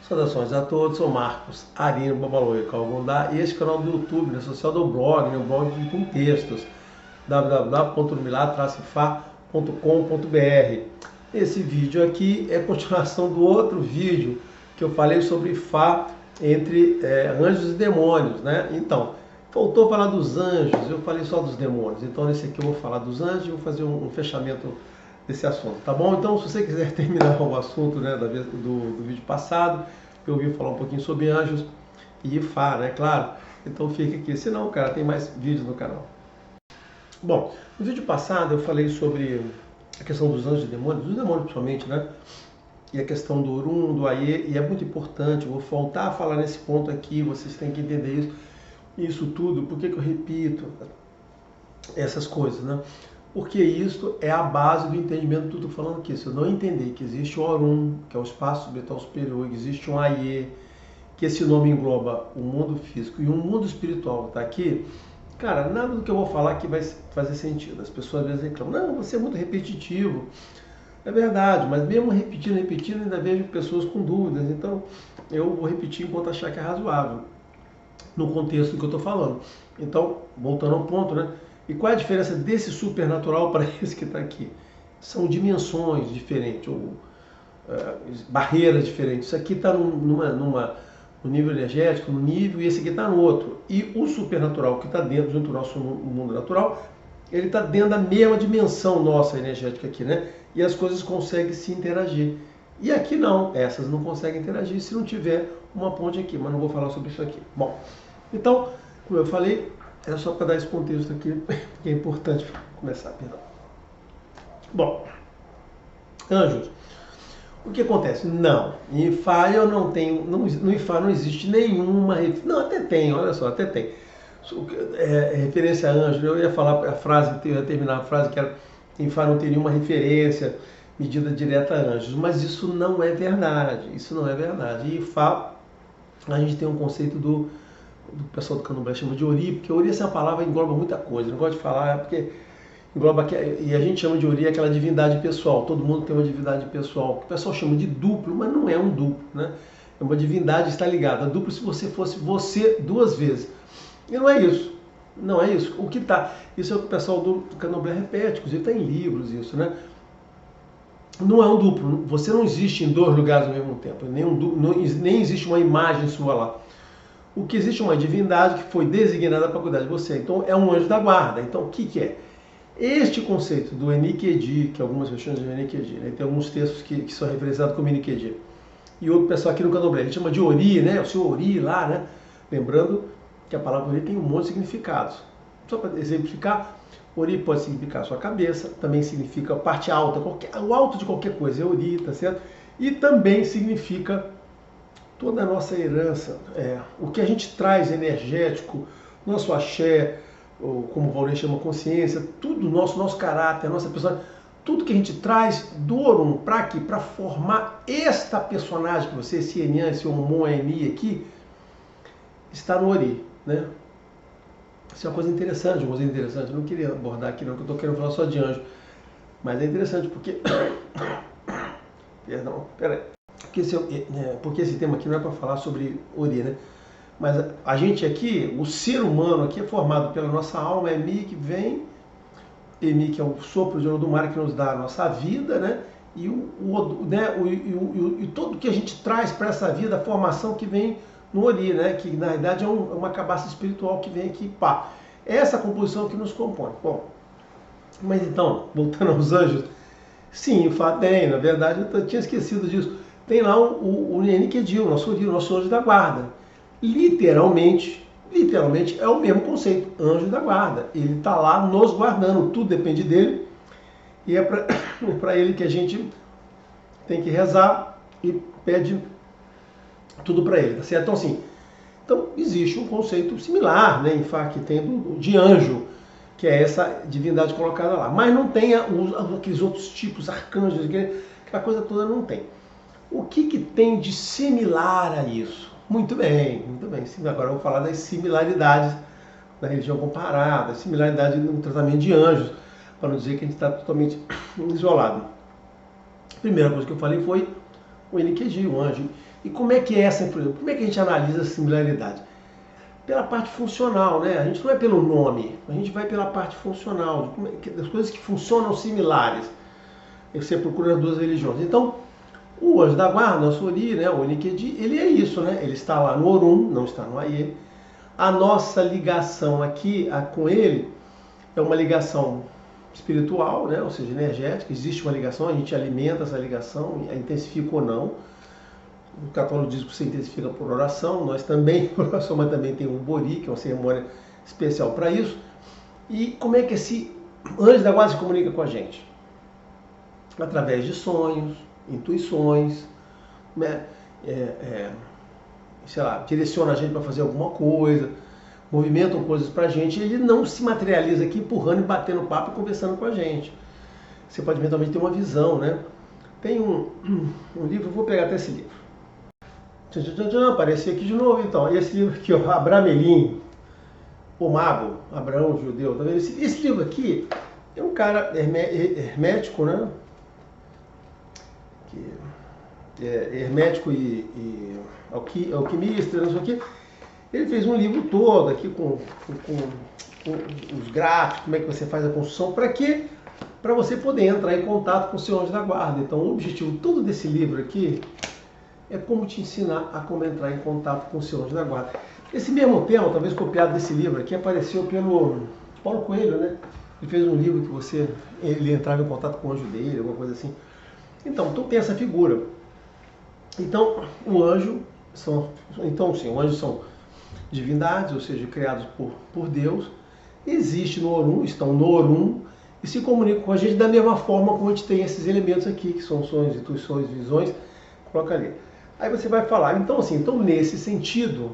Saudações a todos, sou Marcos Arino Babaloia Calgundá e este canal do YouTube, né, social do blog, né, um blog com textos, www.numilatracefar.com.br. Esse vídeo aqui é continuação do outro vídeo que eu falei sobre Fá entre anjos e demônios, né? Então, faltou falar dos anjos, eu falei só dos demônios, então nesse aqui eu vou falar dos anjos e vou fazer um fechamento desse assunto, tá bom? Então, se você quiser terminar o assunto, né, do vídeo passado, eu ouvi falar um pouquinho sobre anjos e Fá, né, claro? Então fica aqui, senão, cara, tem mais vídeos no canal. Bom, no vídeo passado eu falei sobre a questão dos anjos e demônios, dos demônios principalmente, né? E a questão do Orum, do Aie, e é muito importante, eu vou voltar a falar nesse ponto aqui, vocês têm que entender isso tudo, por que eu repito essas coisas, né? Porque isso é a base do entendimento do que eu estou falando aqui. Se eu não entender que existe o Orum, que é o espaço subetal superior, que existe um Aie, que esse nome engloba o mundo físico e um mundo espiritual que está aqui, cara, nada do que eu vou falar aqui vai fazer sentido. As pessoas às vezes reclamam, não, você é muito repetitivo. É verdade, mas mesmo repetindo, ainda vejo pessoas com dúvidas. Então, eu vou repetir enquanto achar que é razoável, no contexto do que eu estou falando. Então, voltando ao ponto, né? E qual é a diferença desse supernatural para esse que está aqui? São dimensões diferentes, ou barreiras diferentes. Isso aqui está no nível energético, no nível, e esse aqui está no outro. E o supernatural que está dentro do nosso mundo natural, ele está dentro da mesma dimensão nossa energética aqui, né? E as coisas conseguem se interagir. E aqui não, essas não conseguem interagir se não tiver uma ponte aqui, mas não vou falar sobre isso aqui. Bom, então, como eu falei, é só para dar esse contexto aqui, que é importante começar, perdão. Bom, anjos, o que acontece? Não, em Fá eu não tenho, no Ifá não existe nenhuma, não, até tem, olha só, até tem. Referência a anjo, eu ia falar a frase, eu ia terminar a frase que era, em Fá não tem nenhuma referência, medida direta a anjos, mas isso não é verdade, isso não é verdade. E em Fá, a gente tem um conceito do pessoal do Candomblé chama de Ori, porque Ori, essa palavra engloba muita coisa, não gosto de falar, porque engloba, e a gente chama de Ori aquela divindade pessoal, todo mundo tem uma divindade pessoal, que o pessoal chama de duplo, mas não é um duplo, né? É uma divindade, está ligada, duplo se você fosse você duas vezes, e não é isso, não é isso, o que está, isso é o que o pessoal do Candomblé repete, inclusive está em livros isso, né? Não é um duplo, você não existe em dois lugares ao mesmo tempo, nem existe uma imagem sua lá. O que existe é uma divindade que foi designada para cuidar de você. Então é um anjo da guarda. Então o que é? Este conceito do Enikeji, que algumas pessoas chamam de Enikeji, né? Tem alguns textos que são referenciados como Enikeji. E outro pessoal aqui no Candomblé, a gente chama de Ori, né? O seu Ori lá, né? Lembrando que a palavra Ori tem um monte de significados. Só para exemplificar, Ori pode significar sua cabeça, também significa parte alta, o alto de qualquer coisa é Ori, tá certo? E também significa toda a nossa herança, o que a gente traz energético, nosso axé, ou como o Valdir chama, consciência, tudo nosso caráter, nossa pessoa, tudo que a gente traz do Orum para aqui, para formar esta personagem que você, esse Enyan, esse Omon Eni aqui, está no Ori, né? Isso é uma coisa interessante, eu não queria abordar aqui não, que eu estou querendo falar só de anjo, mas é interessante porque, perdão, peraí. Porque esse tema aqui não é para falar sobre Ori, né? Mas a gente aqui, o ser humano aqui é formado pela nossa alma, Emi, que vem, Emi, que é o sopro de Olodumare que nos dá a nossa vida, né? E tudo que a gente traz para essa vida, a formação que vem no Ori, né? Que na verdade é uma cabaça espiritual que vem aqui, pá. É essa composição que nos compõe. Bom, mas então, voltando aos anjos, sim, o Fá tem, na verdade eu tinha esquecido disso. Tem lá o Enikeji, o nosso anjo da guarda. Literalmente é o mesmo conceito, anjo da guarda. Ele está lá nos guardando, tudo depende dele. E é para ele que a gente tem que rezar e pede tudo para ele, tá certo? Então, assim, existe um conceito similar, né, em Fá, que tem de anjo, que é essa divindade colocada lá. Mas não tem aqueles outros tipos, arcanjos, aquela coisa toda não tem. O que tem de similar a isso? Muito bem. Agora eu vou falar das similaridades da religião comparada, similaridade no tratamento de anjos, para não dizer que a gente está totalmente isolado. A primeira coisa que eu falei foi o Enikeji, o anjo. E como é que é essa influência? Como é que a gente analisa essa similaridade? Pela parte funcional, né? A gente não é pelo nome, a gente vai pela parte funcional, das coisas que funcionam similares. Você procura as duas religiões. Então, o anjo da guarda, nosso Ori, né, o Enikeji, ele é isso, né? Ele está lá no Orun, não está no Aie. A nossa ligação aqui com ele é uma ligação espiritual, né? Ou seja, energética. Existe uma ligação, a gente alimenta essa ligação, intensifica ou não. O católico diz que você intensifica por oração, nós também, por oração, mas também tem um Bori, que é uma cerimônia especial para isso. E como é que esse anjo da guarda se comunica com a gente? Através de sonhos, intuições, né? Sei lá, direciona a gente para fazer alguma coisa, movimentam coisas para a gente. Ele não se materializa aqui empurrando e batendo papo e conversando com a gente. Você pode eventualmente ter uma visão, né? Tem um livro, eu vou pegar até esse livro. Apareci aqui de novo, então. Esse livro aqui, ó, Abramelin, o mago, Abraão, judeu. Tá vendo? Esse livro aqui é um cara hermético, né? Hermético e alquimista, não sei o quê. Ele fez um livro todo aqui com os gráficos, como é que você faz a construção, para quê? Para você poder entrar em contato com o seu anjo da guarda. Então, o objetivo todo desse livro aqui é como te ensinar a como entrar em contato com o seu anjo da guarda. Esse mesmo tema, talvez copiado desse livro aqui, apareceu pelo Paulo Coelho, né? Ele fez um livro que ele entrava em contato com o anjo dele, alguma coisa assim. Então, tu tem essa figura. Então, o anjo o anjo são divindades, ou seja, criados por Deus. Existe no Orun, estão no Orun e se comunicam com a gente da mesma forma como a gente tem esses elementos aqui, que são sonhos, intuições, visões. Coloca ali. Aí você vai falar, então nesse sentido,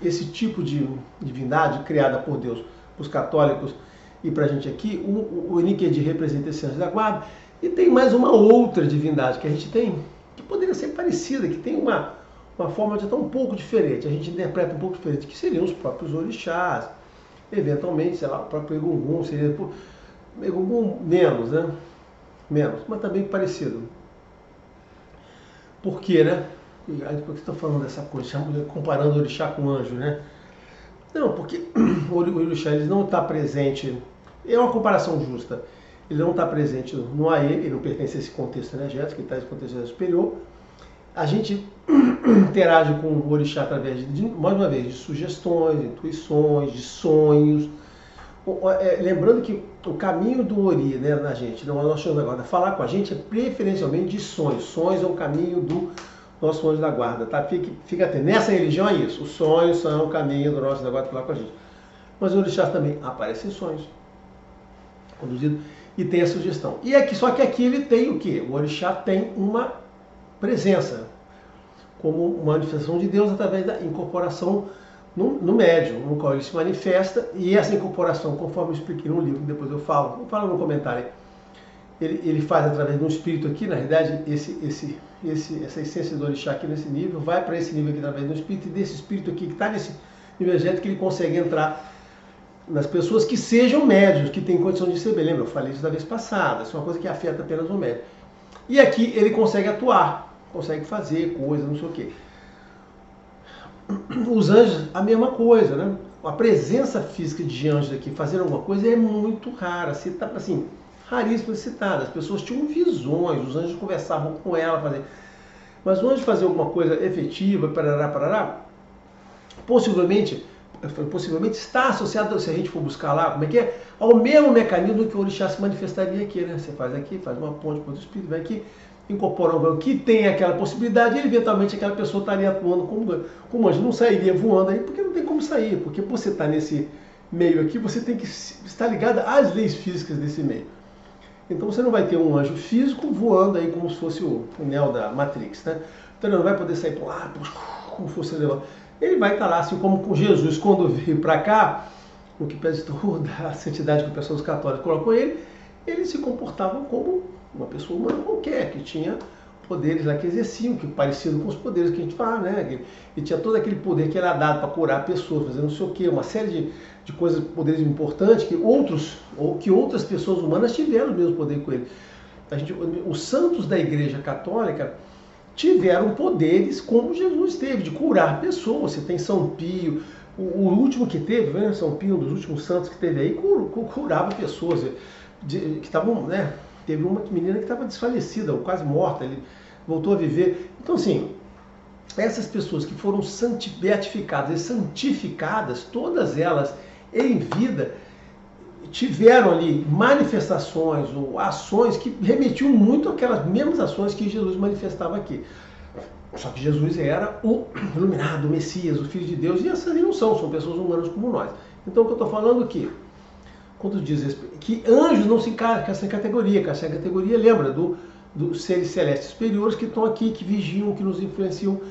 esse tipo de divindade criada por Deus, para os católicos e para a gente aqui, o Enikeji representa esse anjo da guarda, e tem mais uma outra divindade que a gente tem, que poderia ser parecida, que tem uma forma de estar um pouco diferente, a gente interpreta um pouco diferente, que seriam os próprios orixás, eventualmente, sei lá, o próprio Egungun, seria Egungun menos, né? Menos, mas também parecido. Por quê, né? Por que estou falando dessa coisa, comparando o orixá com o anjo, né? Não, porque o orixá ele não está presente, é uma comparação justa, ele não está presente no Aie, ele não pertence a esse contexto energético, ele está nesse contexto superior. A gente interage com o orixá através, mais uma vez, de sugestões, intuições, de sonhos. Lembrando que o caminho do Ori, né, na gente, não é o nosso anjo da guarda, falar com a gente é preferencialmente de sonhos. Sonhos é o caminho do nosso anjo da guarda, tá? Fica atento. Nessa religião é isso. Os sonhos são o caminho do nosso anjo da guarda falar com a gente. Mas os orixás também aparecem em sonhos, conduzido, e tem a sugestão. E aqui, só que aqui ele tem o quê? O orixá tem uma presença, como uma manifestação de Deus através da incorporação no médium, no qual ele se manifesta, e essa incorporação, conforme eu expliquei no livro, depois eu falo no comentário, ele faz através de um espírito aqui, na realidade, essa essência do orixá aqui nesse nível, vai para esse nível aqui através do espírito, e desse espírito aqui que está nesse nível energético, ele consegue entrar nas pessoas que sejam médios, que têm condição de receber. Lembra, eu falei isso da vez passada, isso é uma coisa que afeta apenas o médium. E aqui ele consegue atuar, consegue fazer coisas, não sei o quê. Os anjos, a mesma coisa, né? A presença física de anjos aqui fazendo alguma coisa é muito rara, assim, raríssima citada. As pessoas tinham visões, os anjos conversavam com ela, mas o anjo fazer alguma coisa efetiva, parará, possivelmente está associado, se a gente for buscar lá, como é que é? Ao mesmo mecanismo que o orixá se manifestaria aqui, né? Você faz aqui, faz uma ponte para o espírito, vai aqui, incorpora um que tem aquela possibilidade, e eventualmente aquela pessoa estaria atuando como anjo, não sairia voando aí, porque não tem como sair, porque você está nesse meio aqui, você tem que estar ligado às leis físicas desse meio. Então você não vai ter um anjo físico voando aí como se fosse o Neo da Matrix, né? Então ele não vai poder sair para lá, como fosse levado. Ele vai estar lá, assim como com Jesus, quando veio para cá, o que pede toda a santidade que o pessoal dos católicos colocou ele se comportava como uma pessoa humana qualquer, que tinha poderes lá que exerciam, que pareciam com os poderes que a gente fala, né? E tinha todo aquele poder que era dado para curar pessoas, fazer não sei o quê, uma série de coisas, poderes importantes que outras pessoas humanas tiveram o mesmo poder com ele. Os santos da Igreja Católica, tiveram poderes como Jesus teve, de curar pessoas. Você tem São Pio, o último que teve, né? São Pio, um dos últimos santos que teve aí, curava pessoas que estavam, né? Teve uma menina que estava desfalecida, ou quase morta, ele voltou a viver. Então, assim, essas pessoas que foram beatificadas e santificadas, todas elas em vida, tiveram ali manifestações ou ações que remetiam muito àquelas mesmas ações que Jesus manifestava aqui. Só que Jesus era o iluminado, o Messias, o Filho de Deus, e essas não são pessoas humanas como nós. Então o que eu estou falando aqui, quando diz que anjos não se encaixam nessa categoria, que essa categoria lembra dos seres celestes superiores que estão aqui, que vigiam, que nos influenciam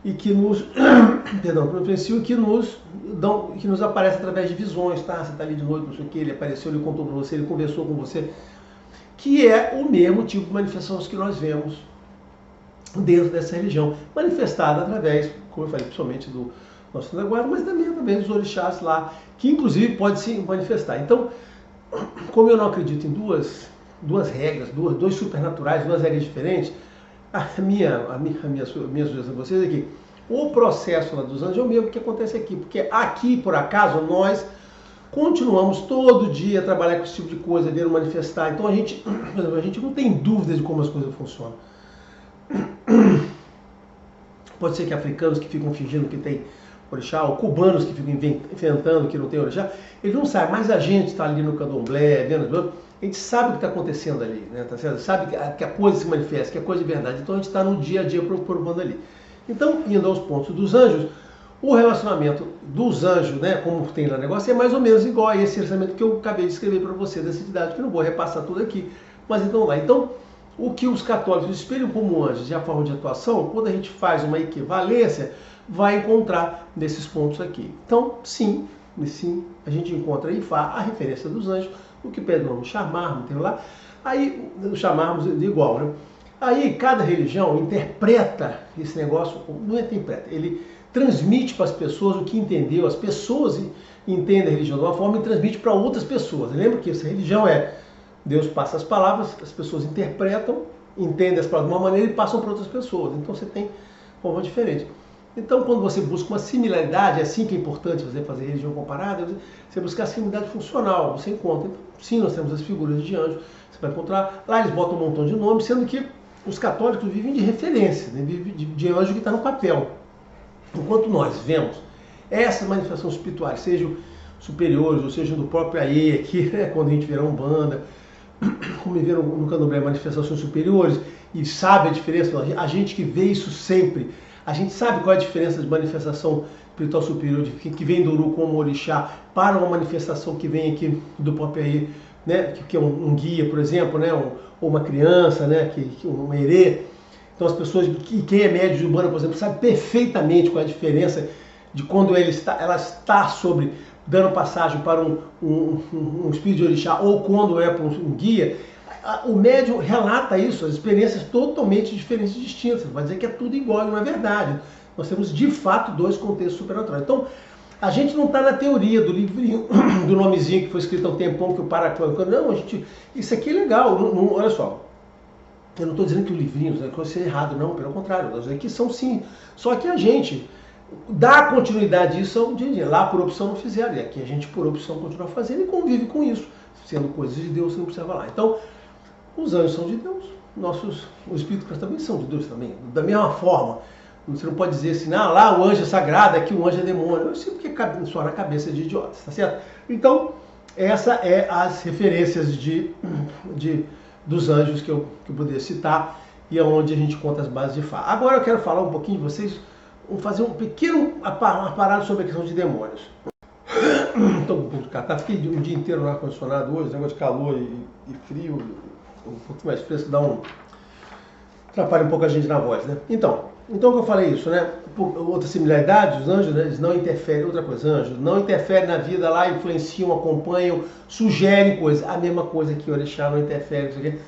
e que nos, perdão, que nos influenciam e que nos aparece através de visões, tá? Você está ali de noite, não sei o que, ele apareceu, ele contou para você, ele conversou com você, que é o mesmo tipo de manifestações que nós vemos dentro dessa religião, manifestada através, como eu falei, principalmente do nosso da guarda, mas também através dos orixás lá, que inclusive pode se manifestar. Então, como eu não acredito em duas regras, dois supernaturais, duas regras diferentes, a minha sugestão a vocês é que o processo lá dos anjos é o mesmo que acontece aqui, porque aqui, por acaso, nós continuamos todo dia a trabalhar com esse tipo de coisa, ver manifestar. Então a gente não tem dúvidas de como as coisas funcionam. Pode ser que africanos que ficam fingindo que tem orixá, ou cubanos que ficam inventando que não tem orixá, eles não sabem, mas a gente está ali no candomblé, vendo, a gente sabe o que está acontecendo ali, né? Tá certo? Sabe que a coisa se manifesta, que a coisa é verdade. Então a gente está no dia a dia provando ali. Então, indo aos pontos dos anjos, o relacionamento dos anjos, né, como tem lá no negócio, é mais ou menos igual a esse relacionamento que eu acabei de escrever para você dessa entidade, que eu não vou repassar tudo aqui. Mas então lá. Então, o que os católicos espelham como anjos e a forma de atuação, quando a gente faz uma equivalência, vai encontrar nesses pontos aqui. Então, sim, a gente encontra em Fá a referência dos anjos, o que pede o nome Chamarmos, tem lá. Aí, o Chamarmos é igual, né? Aí, cada religião interpreta esse negócio, não é interpreta, ele transmite para as pessoas o que entendeu, as pessoas entendem a religião de uma forma e transmite para outras pessoas. Lembra que essa religião Deus passa as palavras, as pessoas interpretam, entendem as palavras de uma maneira e passam para outras pessoas. Então você tem forma diferente. Então quando você busca uma similaridade, é assim que é importante você fazer religião comparada, você buscar a similaridade funcional, você encontra. Então, sim, nós temos as figuras de anjos, você vai encontrar, lá eles botam um montão de nomes, sendo que os católicos vivem de referência, né? Vivem de anjo que está no papel. Enquanto nós vemos essas manifestações espirituais, sejam superiores, ou seja do próprio Aê, aqui, né, quando a gente vê a Umbanda, como vê no Candomblé, manifestações superiores, e sabe a diferença, a gente que vê isso sempre, a gente sabe qual é a diferença de manifestação espiritual superior, que vem do Uru como orixá, para uma manifestação que vem aqui do próprio Aê, né, que é um guia, por exemplo, né, ou uma criança, né, um herê. Então as pessoas, quem é médio de Umbanda, por exemplo, sabe perfeitamente qual é a diferença de quando ela está sobre dando passagem para um espírito de orixá ou quando é para um guia. O médium relata isso, as experiências totalmente diferentes e distintas. Vai dizer que é tudo igual, não é verdade. Nós temos de fato dois contextos supernaturais. Então, a gente não está na teoria do livrinho, do nomezinho que foi escrito há um tempão que o Paraclão. Não, isso aqui é legal. Olha só, eu não estou dizendo que o livrinho é coisa errado, não, pelo contrário. Estou dizendo que são sim. Só que a gente dá continuidade a isso lá por opção não fizeram. E aqui a gente por opção continua fazendo e convive com isso. Sendo coisas de Deus, você não precisa falar. Então, os anjos são de Deus. Os espíritos também são de Deus também. Da mesma forma. Você não pode dizer assim, lá o anjo é sagrado, aqui o anjo é demônio. Eu sei porque só na cabeça de idiotas, tá certo? Então, essa é as referências dos anjos que eu poderia citar e é onde a gente conta as bases de Fá. Agora eu quero falar um pouquinho de vocês, fazer um pequeno aparado sobre a questão de demônios. Estou com um pouco de catarro, fiquei um dia inteiro no ar-condicionado hoje, negócio de calor e frio, um pouquinho mais fresco, atrapalha um pouco a gente na voz, né? Então que eu falei isso, né? Por outra similaridade, os anjos, né, eles não interferem, outra coisa, anjos não interferem na vida lá, influenciam, acompanham, sugerem coisas. A mesma coisa que o orixá não interfere, não sei o quê.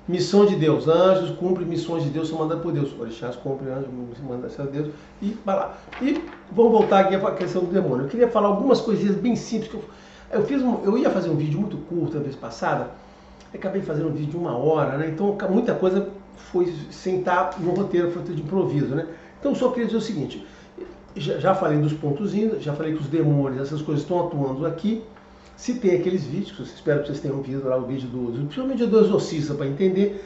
Missão de Deus, anjos cumprem missões de Deus, são mandados por Deus. Orixás cumprem anjos, mandados por Deus, e vai lá. E vamos voltar aqui para a questão do demônio. Eu queria falar algumas coisinhas bem simples, eu ia fazer um vídeo muito curto a vez passada, acabei fazendo um vídeo de 1 hora, né? Então muita coisa foi sem estar no roteiro, foi de improviso, né? Então, só queria dizer o seguinte, já falei dos pontozinhos, já falei que os demônios, essas coisas estão atuando aqui. Citei aqueles vídeos, que eu espero que vocês tenham visto lá, o vídeo principalmente do exorcista, para entender.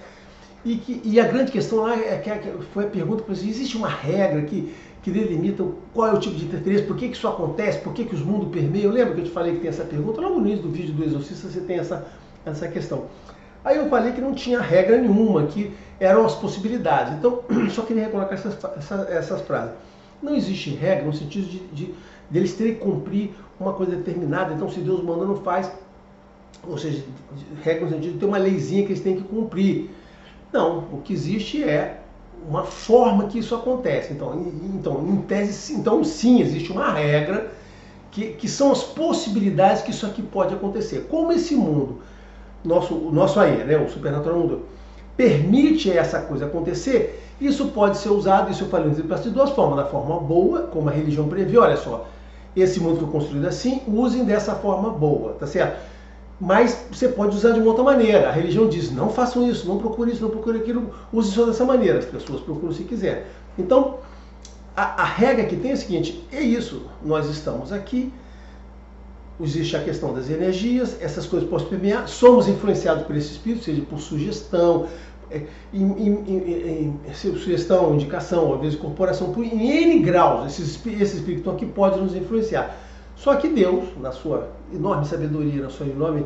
E a grande questão lá é que foi a pergunta para vocês, existe uma regra que delimita qual é o tipo de interferência, por que isso acontece, por que os mundos permeiam? Lembra que eu te falei que tem essa pergunta? Logo no início do vídeo do exorcista você tem essa questão. Aí eu falei que não tinha regra nenhuma, que eram as possibilidades. Então, só queria recolocar essas frases. Não existe regra no sentido de eles terem que cumprir uma coisa determinada. Então, se Deus manda, não faz. Ou seja, regra no sentido de ter uma leizinha que eles têm que cumprir. Não, o que existe é uma forma que isso acontece. Então em tese, então sim, existe uma regra que são as possibilidades que isso aqui pode acontecer. Como esse mundo, o nosso aí, né, o supernatural mundo, permite essa coisa acontecer, isso pode ser usado, isso eu falei de duas formas. Da forma boa, como a religião prevê, olha só, esse mundo foi construído assim, usem dessa forma boa, tá certo? Mas você pode usar de uma outra maneira. A religião diz, não façam isso, não procure isso, não procure aquilo, use só dessa maneira. As pessoas procuram se quiser. Então, a regra que tem é a seguinte, é isso, nós estamos aqui, existe a questão das energias, essas coisas podem permear, somos influenciados por esse espírito, seja por sugestão, sugestão, indicação, às vezes incorporação, em N graus, esses espíritos que estão aqui podem nos influenciar. Só que Deus, na sua enorme sabedoria, na sua enorme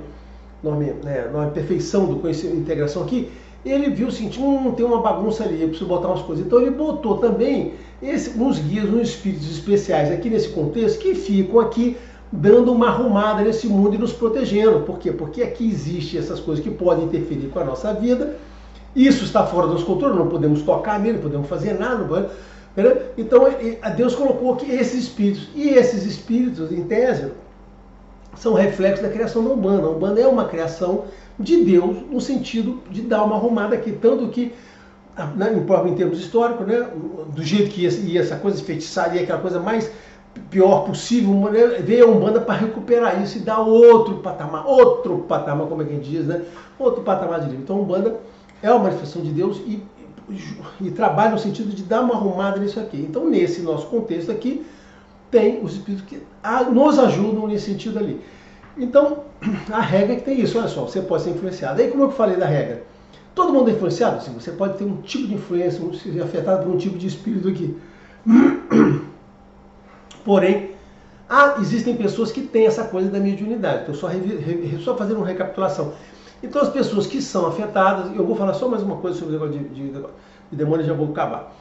perfeição do conhecimento, integração aqui, ele viu o seguinte, tem uma bagunça ali, eu preciso botar umas coisas. Então ele botou também uns guias, uns espíritos especiais aqui nesse contexto, que ficam aqui dando uma arrumada nesse mundo e nos protegendo. Por quê? Porque aqui existem essas coisas que podem interferir com a nossa vida. Isso está fora do nosso controle, não podemos tocar nele, não podemos fazer nada, não podemos... Então, Deus colocou aqui esses espíritos. E esses espíritos, em tese, são reflexos da criação da Umbanda. A Umbanda é uma criação de Deus, no sentido de dar uma arrumada aqui. Tanto que, em termos históricos, né, do jeito que ia essa coisa feitiçaria, aquela coisa mais pior possível, né, veio a Umbanda para recuperar isso e dar outro patamar, como é que a gente diz, né? Outro patamar de livro. Então, a Umbanda é uma manifestação de Deus e trabalha no sentido de dar uma arrumada nisso aqui. Então, nesse nosso contexto aqui, tem os espíritos que nos ajudam nesse sentido ali. Então, a regra é que tem isso, olha só, você pode ser influenciado. Aí, como eu falei da regra, todo mundo é influenciado? Sim, você pode ter um tipo de influência, ser afetado por um tipo de espírito aqui. Porém, existem pessoas que têm essa coisa da mediunidade. Então, só fazendo uma recapitulação. Então, as pessoas que são afetadas, eu vou falar só mais uma coisa sobre o negócio de demônio e já vou acabar.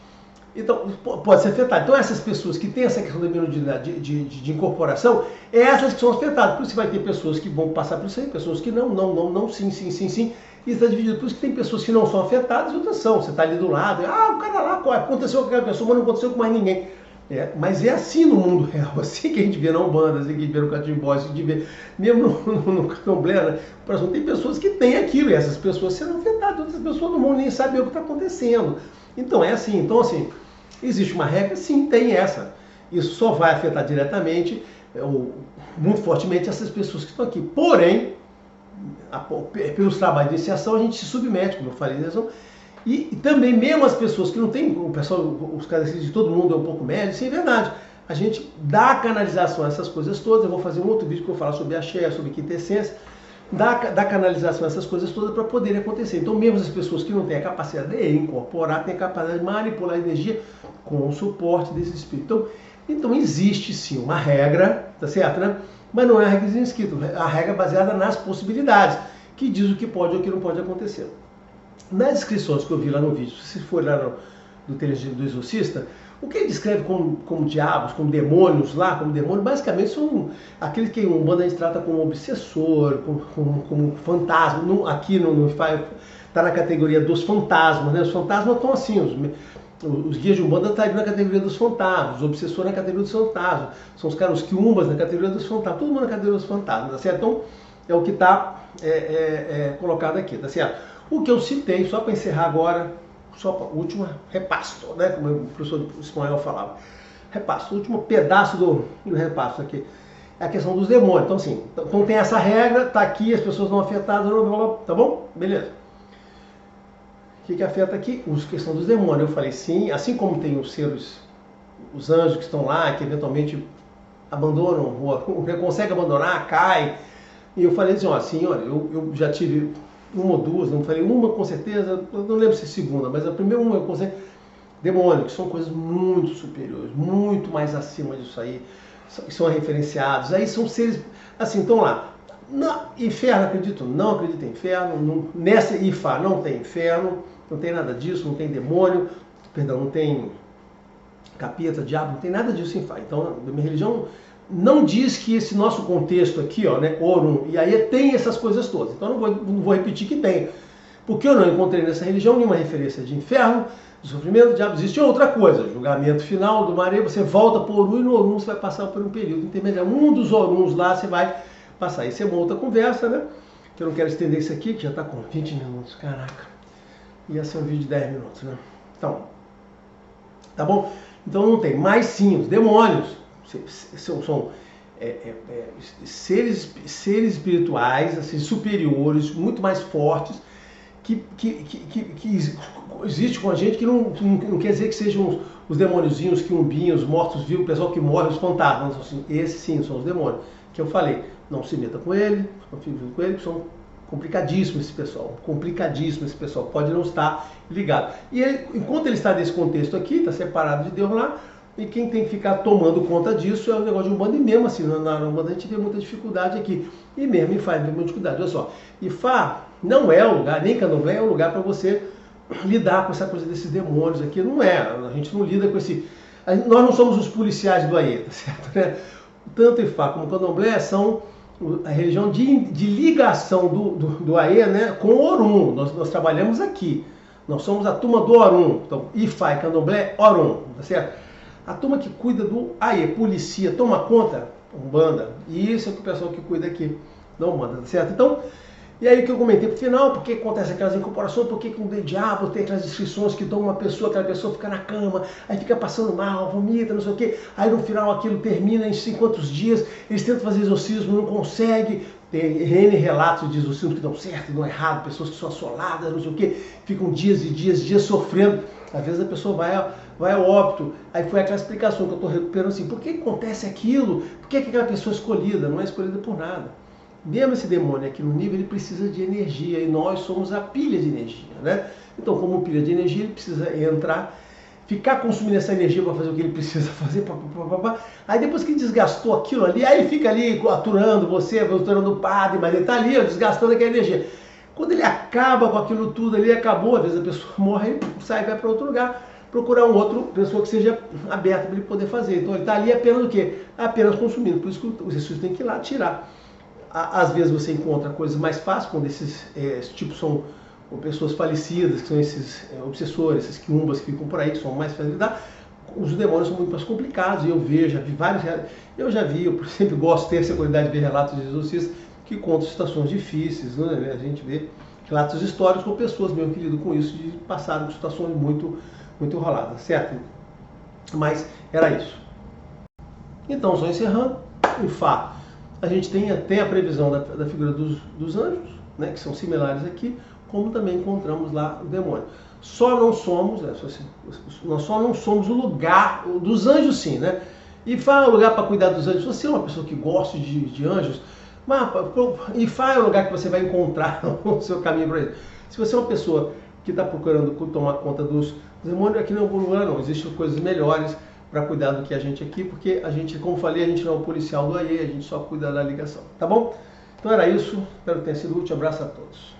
Então, pode ser afetado. Então, essas pessoas que têm essa questão da mediunidade de incorporação, é essas que são afetadas. Por isso, você vai ter pessoas que vão passar por isso aí, pessoas que não, sim. E está dividido. Por isso que tem pessoas que não são afetadas e outras são. Você está ali do lado, o cara lá, aconteceu com aquela pessoa, mas não aconteceu com mais ninguém. Mas é assim no mundo real, assim que a gente vê na Umbanda, assim que a gente vê no Catimbó, assim que a gente vê mesmo no Candomblé, né? Tem pessoas que têm aquilo, e essas pessoas serão afetadas, outras pessoas no mundo nem sabem o que está acontecendo. Então é assim, existe uma regra? Sim, tem essa. Isso só vai afetar diretamente, muito fortemente, essas pessoas que estão aqui. Porém, pelos trabalhos de iniciação, a gente se submete, como eu falei, e também mesmo as pessoas que não têm, o pessoal, os caras de todo mundo é um pouco médio, isso é verdade. A gente dá canalização a essas coisas todas, eu vou fazer um outro vídeo que eu vou falar sobre axé, sobre quintessência, dá canalização a essas coisas todas para poderem acontecer. Então mesmo as pessoas que não têm a capacidade de incorporar, têm a capacidade de manipular a energia com o suporte desse espírito. Então existe sim uma regra, tá certo, né? Mas não é a regra escrita, a regra é baseada nas possibilidades, que diz o que pode ou o que não pode acontecer. Nas descrições que eu vi lá no vídeo, se for lá do Inteligência do Exorcista, o que ele descreve como diabos, como demônios lá, como demônios, basicamente são aqueles que o Umbanda a gente trata como obsessor, como fantasma. Aqui está na categoria dos fantasmas, né? Os fantasmas estão assim, os guias de Umbanda estão na categoria dos fantasmas, os obsessores na categoria dos fantasmas, são os quiumbas na categoria dos fantasmas, todo mundo na categoria dos fantasmas, tá certo? Então, é o que está colocado aqui, tá certo? O que eu citei, só para encerrar agora, só para o último repasto, né? Como o professor Ismael falava. Repasto, o último pedaço do repasto aqui. É a questão dos demônios. Então, assim, então tem essa regra, tá aqui, as pessoas não afetadas, tá bom? Beleza. que afeta aqui? A questão dos demônios. Eu falei, sim, assim como tem os seres, os anjos que estão lá, que eventualmente abandonam, ou não consegue abandonar, cai. E eu falei assim, olha, eu já tive uma ou duas, não falei uma com certeza, não lembro se é segunda, mas a primeira uma eu consegui. Demônios, que são coisas muito superiores, muito mais acima disso aí, são referenciados. Aí são seres, assim, estão lá. Inferno, acredito? Não acredito em inferno. Nessa Ifá não tem inferno, não tem nada disso, não tem demônio, perdão, não tem capeta, diabo, não tem nada disso em Ifá. Então, a minha religião não diz que esse nosso contexto aqui, ó, né, Orum e Aie, tem essas coisas todas. Então, não vou repetir que tem. Porque eu não encontrei nessa religião nenhuma referência de inferno, de sofrimento, diabo. Existe outra coisa, julgamento final do Maré, você volta por Orum e no Orum você vai passar por um período intermediário. Um dos Oruns lá você vai passar. Isso é uma outra conversa, né? Que eu não quero estender isso aqui, que já está com 20 minutos, caraca. Ia ser um vídeo de 10 minutos, né? Então, tá bom? Então não tem. Mas sim, os demônios são seres espirituais, assim, superiores, muito mais fortes, que existe com a gente, que não quer dizer que sejam os demôniozinhos, quiumbinhos, os mortos-vivos, o pessoal que morre, os fantasmas. Assim, esses sim são os demônios. Que eu falei, não se meta com ele, não fique junto com ele, porque são complicadíssimo esse pessoal, pode não estar ligado. E ele, enquanto ele está nesse contexto aqui, está separado de Deus lá, e quem tem que ficar tomando conta disso é o negócio de Umbanda, e mesmo assim, na Umbanda a gente vê muita dificuldade aqui, e mesmo em Ifá tem muita dificuldade. Olha só, Ifá não é o lugar, nem Candomblé é o lugar para você lidar com essa coisa desses demônios aqui, não é, a gente não lida com esse... Nós não somos os policiais do Aie, tá certo, né? Tanto Ifá como Candomblé são a religião de ligação do Aie, né, com o Orum. Nós trabalhamos aqui. Nós somos a turma do Orum. Então, Ifá e Candomblé, Orum, tá certo? A turma que cuida do Aie, policia, toma conta, Umbanda. E isso é o pessoal que cuida aqui da Umbanda, tá certo? Então, e aí o que eu comentei pro final, porque acontece aquelas incorporações, porque com o diabo tem aquelas descrições que dão uma pessoa, aquela pessoa fica na cama, aí fica passando mal, vomita, não sei o quê, aí no final aquilo termina em 50 dias, eles tentam fazer exorcismo, não conseguem, tem N relatos de exorcismo que dão certo, dão errado, pessoas que são assoladas, não sei o quê, ficam dias e dias sofrendo, às vezes a pessoa vai ao óbito, aí foi aquela explicação que eu estou recuperando assim, por que acontece aquilo? Por que aquela pessoa é escolhida? Não é escolhida por nada. Mesmo esse demônio aqui no nível, ele precisa de energia, e nós somos a pilha de energia, né? Então, como pilha de energia, ele precisa entrar, ficar consumindo essa energia para fazer o que ele precisa fazer, aí depois que desgastou aquilo ali, aí ele fica ali aturando você, aturando o padre, mas ele está ali, ó, desgastando aquela energia. Quando ele acaba com aquilo tudo ali, acabou, às vezes a pessoa morre, ele sai e vai para outro lugar, procurar uma outra pessoa que seja aberta para ele poder fazer. Então ele está ali apenas o quê? Apenas consumindo, por isso que o exercício tem que ir lá tirar. Às vezes você encontra coisas mais fáceis, quando esses tipos são pessoas falecidas, que são esses obsessores, esses quiumbas que ficam por aí, que são mais fáceis de lidar. Os demônios são muito mais complicados, e eu já vi vários, eu sempre gosto de ter essa qualidade de ver relatos de exorcistas que contam situações difíceis, né? A gente vê relatos históricos com pessoas mesmo que lidam com isso, de passaram por situações muito enroladas, certo? Mas era isso. Então, só encerrando, o Fá. A gente tem até a previsão da figura dos anjos, né, que são similares aqui, como também encontramos lá o demônio. Nós só não somos o lugar dos anjos, sim, né? E Fá é o lugar para cuidar dos anjos. Se você é uma pessoa que gosta de anjos, e Fá é o lugar que você vai encontrar o seu caminho para ele. Se você é uma pessoa que está procurando tomar conta dos demônios, aqui não é um lugar, não. Existem coisas melhores para cuidar do que a gente aqui, porque a gente, como falei, a gente não é o policial do Aie, a gente só cuida da ligação, tá bom? Então era isso, espero que tenha sido útil, abraço a todos.